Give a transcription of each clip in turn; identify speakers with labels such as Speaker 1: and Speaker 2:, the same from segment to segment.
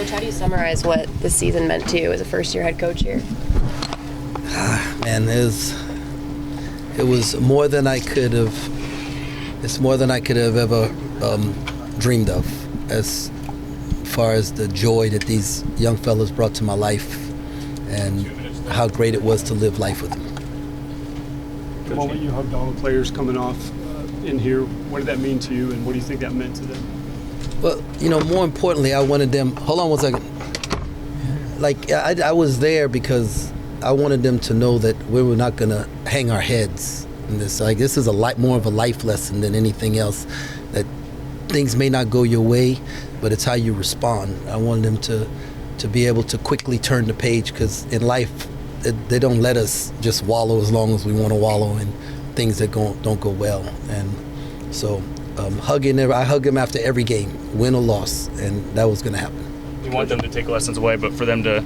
Speaker 1: Coach, how do you summarize what this season meant to you as a first-year head coach here?
Speaker 2: Man, it was more than I could have. It's more than I could have ever dreamed of, as far as the joy that these young fellas brought to my life, and how great it was to live life with them.
Speaker 3: The moment you hugged all the players coming off in here, what did that mean to you, and what do you think that meant to them?
Speaker 2: Well, more importantly, I wanted them. Hold on one second. Like I was there because I wanted them to know that we were not going to hang our heads in this. Like, this is more of a life lesson than anything else. That things may not go your way, but it's how you respond. I wanted them to be able to quickly turn the page, because in life, they don't let us just wallow as long as we want to wallow in things that don't go well. And so I hug them after every game, win or loss, and that was going to happen.
Speaker 4: You want them to take lessons away, but for them to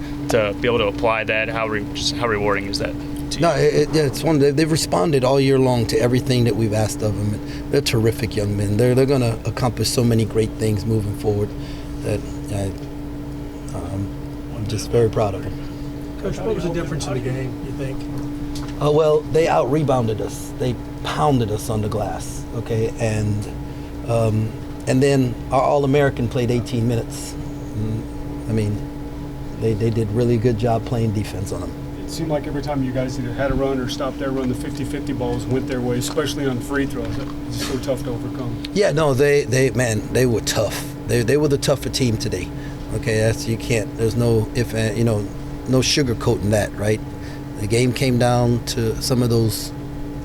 Speaker 4: be able to apply that, how rewarding is that to you?
Speaker 2: No, it's one. They've responded all year long to everything that we've asked of them. And they're terrific young men. They're going to accomplish so many great things moving forward that I'm just very proud of them.
Speaker 5: Coach, what was the difference in the game, you think?
Speaker 2: Well, they out-rebounded us. They pounded us on the glass, okay? And then our All-American played 18 minutes. I mean, they did really good job playing defense on them.
Speaker 3: It seemed like every time you guys either had a run or stopped their run, the 50-50 balls went their way, especially on free throws. It's so tough to overcome.
Speaker 2: Yeah, no, they were tough. They were the tougher team today. Okay, there's no no sugarcoating that, right? The game came down to some of those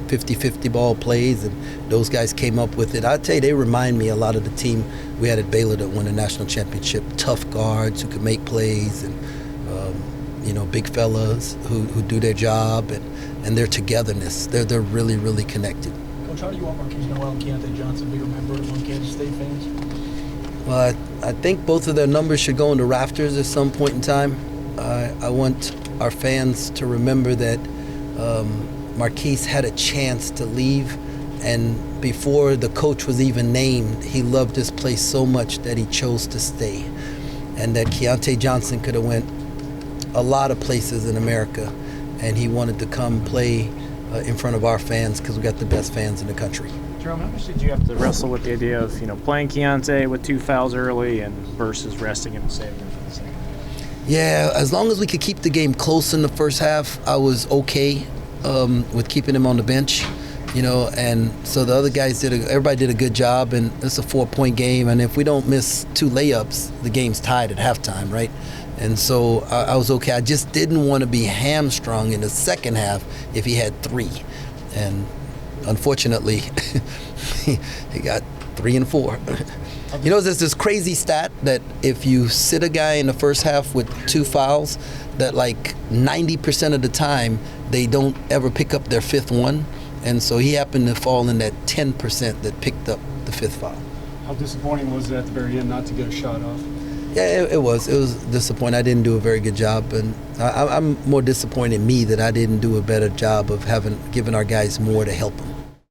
Speaker 2: 50-50 ball plays, and those guys came up with it. I'd tell you, they remind me a lot of the team we had at Baylor that won the national championship. Tough guards who could make plays, and big fellas who do their job, and their togetherness. They're really, really connected.
Speaker 5: Coach, how do you want Marquise Noel and Keontae Johnson to be remembered among Kansas State fans?
Speaker 2: Well, I think both of their numbers should go in the rafters at some point in time. I want our fans to remember that Marquise had a chance to leave, and before the coach was even named, he loved this place so much that he chose to stay, and that Keontae Johnson could have went a lot of places in America, and he wanted to come play in front of our fans because we got the best fans in the country.
Speaker 6: Jerome, how much did you have to wrestle with the idea of playing Keontae with 2 fouls early and versus resting him and saving him for the second?
Speaker 2: Yeah, as long as we could keep the game close in the first half, I was okay with keeping him on the bench, and so the other guys everybody did a good job, and it's a 4-point game, and if we don't miss 2 layups, the game's tied at halftime, right? And so I was okay. I just didn't want to be hamstrung in the second half if he had 3, and unfortunately, he got 3 and 4. There's this crazy stat that if you sit a guy in the first half with 2 fouls, that like 90% of the time they don't ever pick up their 5th one, and so he happened to fall in that 10% that picked up the 5th foul.
Speaker 3: How disappointing was it at the very end not to get a shot off?
Speaker 2: Yeah, it was. It was disappointing. I didn't do a very good job, and I'm more disappointed in me that I didn't do a better job of giving our guys more to help them.